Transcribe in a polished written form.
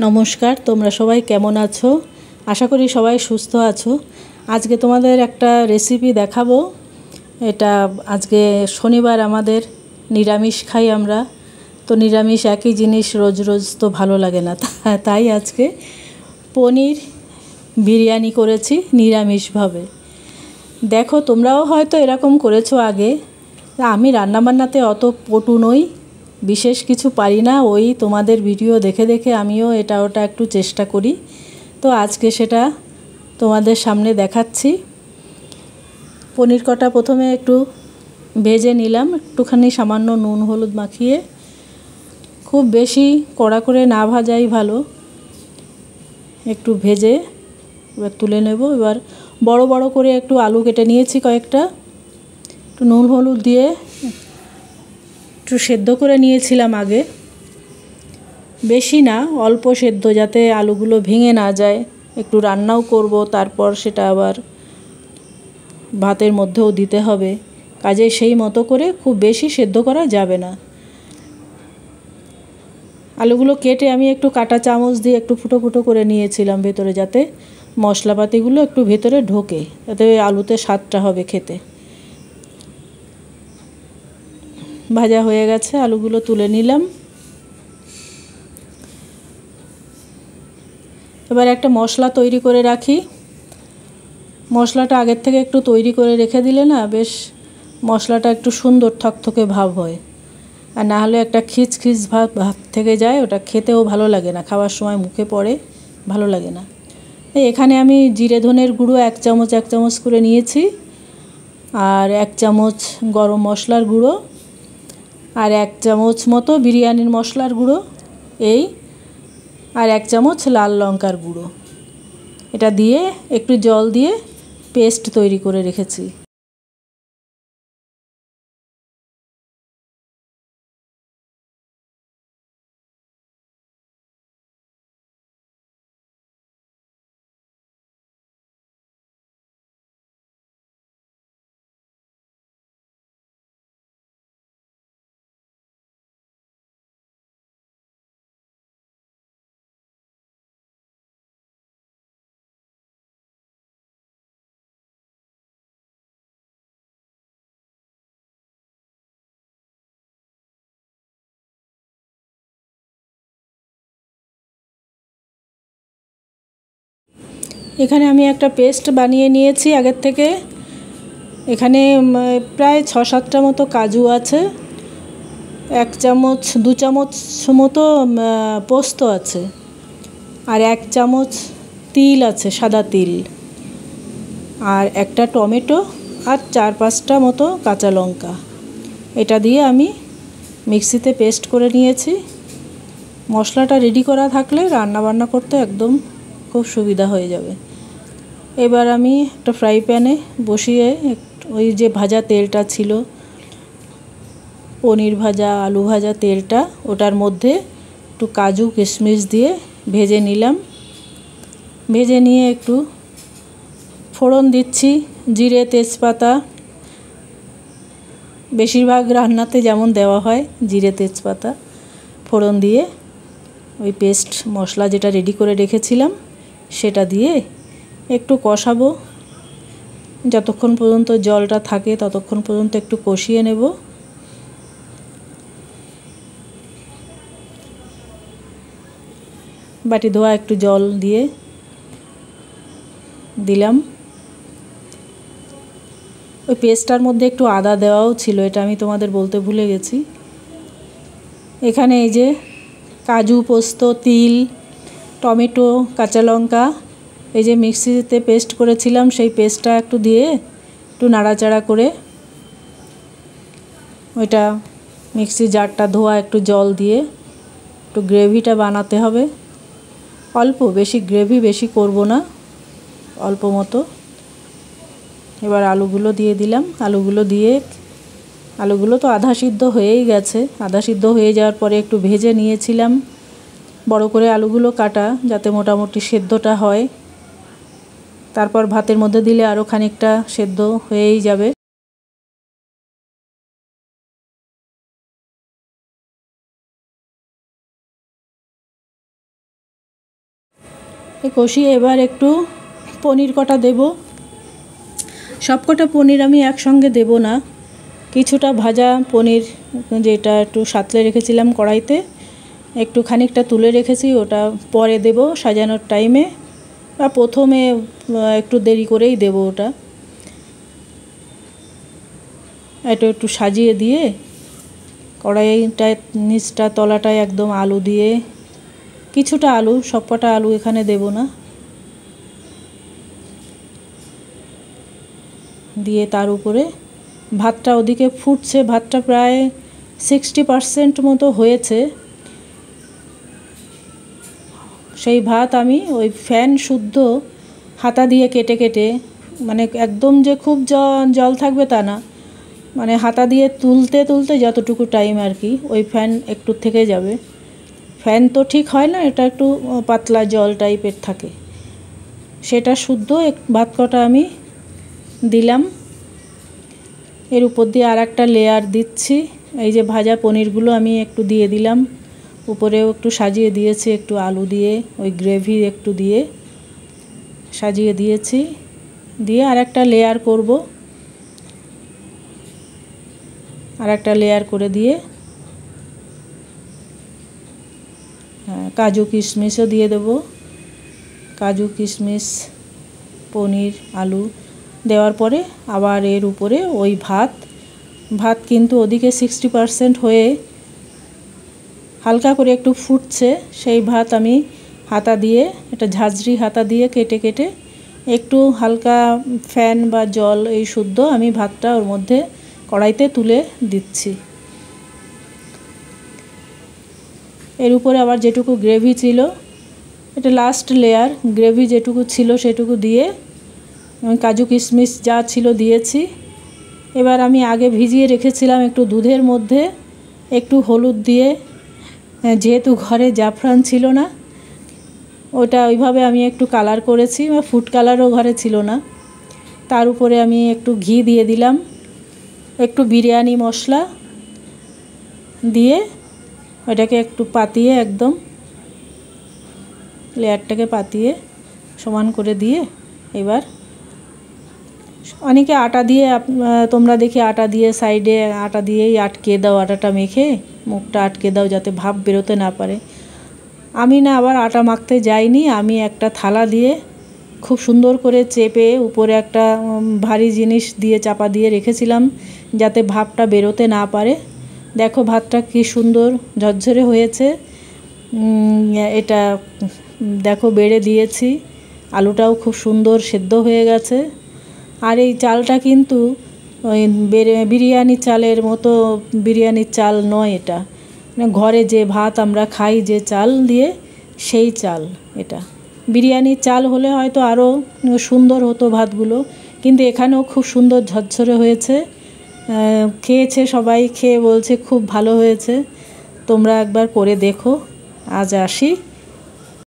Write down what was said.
নমস্কার, তোমরা সবাই কেমন আছো? আশা করি সবাই সুস্থ আছো। আজকে তোমাদের একটা রেসিপি দেখাবো। এটা আজকে শনিবার, আমাদের নিরামিষ খাই আমরা। তো নিরামিষ একই জিনিস রোজ রোজ তো ভালো লাগে না, তাই আজকে পনির বিরিয়ানি করেছি নিরামিষভাবে। দেখো, তোমরাও হয়তো এরকম করেছো আগে। আমি রান্নাবান্নাতে অত পটু নই, বিশেষ কিছু পারি না। ওই তোমাদের ভিডিও দেখে দেখে আমিও এটা ওটা একটু চেষ্টা করি। তো আজকে সেটা তোমাদের সামনে দেখাচ্ছি। পনির কটা প্রথমে একটু ভেজে নিলাম, একটুখানি সামান্য নুন হলুদ মাখিয়ে। খুব বেশি কড়া করে না ভাজাই ভালো, একটু ভেজে এবার তুলে নেব। এবার বড় বড় করে একটু আলু কেটে নিয়েছি কয়েকটা, একটু নুন হলুদ দিয়ে একটু সেদ্ধ করে নিয়েছিলাম আগে। বেশি না, অল্প সেদ্ধ, যাতে আলুগুলো ভেঙে না যায়। একটু রান্নাও করব, তারপর সেটা আবার ভাতের মধ্যেও দিতে হবে, কাজে সেই মতো করে খুব বেশি সেদ্ধ করা যাবে না। আলুগুলো কেটে আমি একটু কাঁটা চামচ দিয়ে একটু ফুটো ফুটো করে নিয়েছিলাম ভেতরে, যাতে মশলাপাতিগুলো একটু ভেতরে ঢোকে, যাতে আলুতে স্বাদটা হবে খেতে। ভাজা হয়ে গেছে, আলুগুলো তুলে নিলাম। এবার একটা মশলা তৈরি করে রাখি। মশলাটা আগের থেকে একটু তৈরি করে রেখে দিলে না, বেশ মশলাটা একটু সুন্দর থকথকে ভাব হয়। আর না হলে একটা খিচখিচ ভাব থেকে যায়, ওটা খেতেও ভালো লাগে না, খাওয়ার সময় মুখে পড়ে ভালো লাগে না। এখানে আমি জিরে ধনের গুঁড়ো এক চামচ করে নিয়েছি, আর 1 চামচ গরম মশলার গুঁড়ো, আর 1 চামচ মতো বিরিয়ানির মশলার গুঁড়ো, আর 1 চামচ লাল লঙ্কার গুঁড়ো। এটা দিয়ে একটু জল দিয়ে পেস্ট তৈরি করে রেখেছি। এখানে আমি একটা পেস্ট বানিয়ে নিয়েছি আগের থেকে। এখানে প্রায় 6-7টা মতো কাজু আছে, 2 চামচ মতো পোস্ত আছে, আর 1 চামচ তিল আছে, সাদা তিল, আর একটা টমেটো, আর 4-5টা মতো কাঁচা লঙ্কা। এটা দিয়ে আমি মিক্সিতে পেস্ট করে নিয়েছি। মশলাটা রেডি করা থাকলে রান্নাবান্না করতে একদম খুব সুবিধা হয়ে যাবে। এবার আমি একটা ফ্রাই প্যানে বসিয়ে ওই যে ভাজা তেলটা ছিল, পনির ভাজা আলু ভাজা তেলটা, ওটার মধ্যে একটু কাজু কিশমিশ দিয়ে ভেজে নিলাম। ভেজে নিয়ে একটু ফোড়ন দিচ্ছি, জিরে তেজপাতা, বেশিরভাগ রান্নাতে যেমন দেওয়া হয় জিরে তেজপাতা ফোড়ন দিয়ে ওই পেস্ট মশলা যেটা রেডি করে রেখেছিলাম সেটা দিয়ে একটু কষাবো। যতক্ষণ পর্যন্ত জলটা থাকে ততক্ষণ পর্যন্ত একটু কষিয়ে নেব। বাটি ধোয়া একটু জল দিয়ে দিলাম। ওই পেস্টটার মধ্যে একটু আদা দেওয়াও ছিল, এটা আমি তোমাদের বলতে ভুলে গেছি। এখানে এই যে কাজু, পোস্ত, তিল, টমেটো, কাঁচা লঙ্কা, এই যে মিক্সিতে পেস্ট করেছিলাম সেই পেস্টটা একটু দিয়ে একটু নাড়াচাড়া করে ওইটা মিক্সি জারটা ধোয়া একটু জল দিয়ে একটু গ্রেভিটা বানাতে হবে। অল্প, বেশি গ্রেভি বেশি করব না, অল্প মতো। এবার আলুগুলো দিয়ে দিলাম। আলুগুলো তো আধা সিদ্ধ হয়েই গেছে। আধা সিদ্ধ হয়ে যাওয়ার পরে একটু ভেজে নিয়েছিলাম, বড় করে আলুগুলো কাটা, যাতে মোটামুটি সেদ্ধটা হয়। তারপর ভাতের মধ্যে দিলে আরও খানিকটা সেদ্ধ হয়েই যাবে। কষিয়ে এবার একটু পনির কটা দেব। সব কটা পনির আমি একসঙ্গে দেব না, কিছুটা ভাজা পনির যেটা একটু সাঁতলে রেখেছিলাম কড়াইতে, একটু খানিকটা তুলে রেখেছি, ওটা পরে দেব সাজানোর টাইমে, বা প্রথমে একটু দেরি করেই দেব ওটা। এটা একটু সাজিয়ে দিয়ে কড়াইটায় নিচটা তলাটায় একদম আলু দিয়ে, কিছুটা আলু, সবকটা আলু এখানে দেব না, দিয়ে তার উপরে ভাতটা ওদিকে ফুটছে, ভাতটা প্রায় 60% মতো হয়েছে। সেই ভাত আমি ওই ফ্যান শুদ্ধ হাতা দিয়ে কেটে কেটে, মানে একদম যে খুব জল থাকবে তা না, মানে হাতা দিয়ে তুলতে তুলতে যতটুকু টাইম আর কি, ওই ফ্যান একটু থেকে যাবে। ফ্যান তো ঠিক হয় না, এটা একটু পাতলা জল টাইপের থাকে, সেটা শুদ্ধ ভাত কটা আমি দিলাম। এর উপর দিয়ে আর একটা লেয়ার দিচ্ছি, এই যে ভাজা পনিরগুলো আমি একটু দিয়ে দিলাম, উপরেও একটু সাজিয়ে দিয়েছি একটু আলু দিয়ে, ওই গ্রেভি একটু দিয়ে সাজিয়ে দিয়েছি, দিয়ে আর একটা লেয়ার করব, আর একটা লেয়ার করে দিয়ে কাজু কিশমিশও দিয়ে দেব। কাজু কিশমিশ পনির আলু দেওয়ার পরে আবার এর উপরে ওই ভাত কিন্তু ওদিকে 60% হয়ে হালকা করে একটু ফুটছে, সেই ভাত আমি হাতা দিয়ে, এটা ঝাঁঝরি হাতা দিয়ে কেটে কেটে একটু হালকা ফ্যান বা জল এই শুদ্ধ আমি ভাতটা ওর মধ্যে কড়াইতে তুলে দিচ্ছি। এর উপরে আবার যেটুকু গ্রেভি ছিল, এটা লাস্ট লেয়ার, গ্রেভি যেটুকু ছিল সেটুকু দিয়ে কাজু কিশমিশ যা ছিল দিয়েছি। এবার আমি আগে ভিজিয়ে রেখেছিলাম একটু দুধের মধ্যে একটু হলুদ দিয়ে, যেহেতু ঘরে জাফরান ছিল না, ওটা ওইভাবে আমি একটু কালার করেছি, বা ফুড কালারও ঘরে ছিল না। তার উপরে আমি একটু ঘি দিয়ে দিলাম, একটু বিরিয়ানি মশলা দিয়ে ওটাকে একটু পাতিয়ে, একদম লেয়ারটাকে পাতিয়ে সমান করে দিয়ে, এবার অনেকে আটা দিয়ে, তোমরা দেখি আটা দিয়ে সাইডে আটা দিয়েই আটকে দাও, আটাটা মেখে মুখটা আটকে দাও যাতে ভাপ বেরোতে না পারে। আমি না, আবার আটা মাখতে যাইনি, আমি একটা থালা দিয়ে খুব সুন্দর করে চেপে উপরে একটা ভারী জিনিস দিয়ে চাপা দিয়ে রেখেছিলাম যাতে ভাপটা বেরোতে না পারে। দেখো ভাতটা কি সুন্দর ঝরঝরে হয়েছে, এটা দেখো বেড়ে দিয়েছি, আলুটাও খুব সুন্দর সেদ্ধ হয়ে গেছে। আর এই চালটা কিন্তু ওই বিরিয়ানি চালের মতো বিরিয়ানির চাল নয়, এটা ঘরে যে ভাত আমরা খাই যে চাল দিয়ে, সেই চাল। এটা বিরিয়ানির চাল হলে হয়তো আরও সুন্দর হতো ভাতগুলো, কিন্তু এখানেও খুব সুন্দর ঝরঝরে হয়েছে। খেয়েছে সবাই, খেয়ে বলছে খুব ভালো হয়েছে, তোমরা একবার করে দেখো। আজ আসি।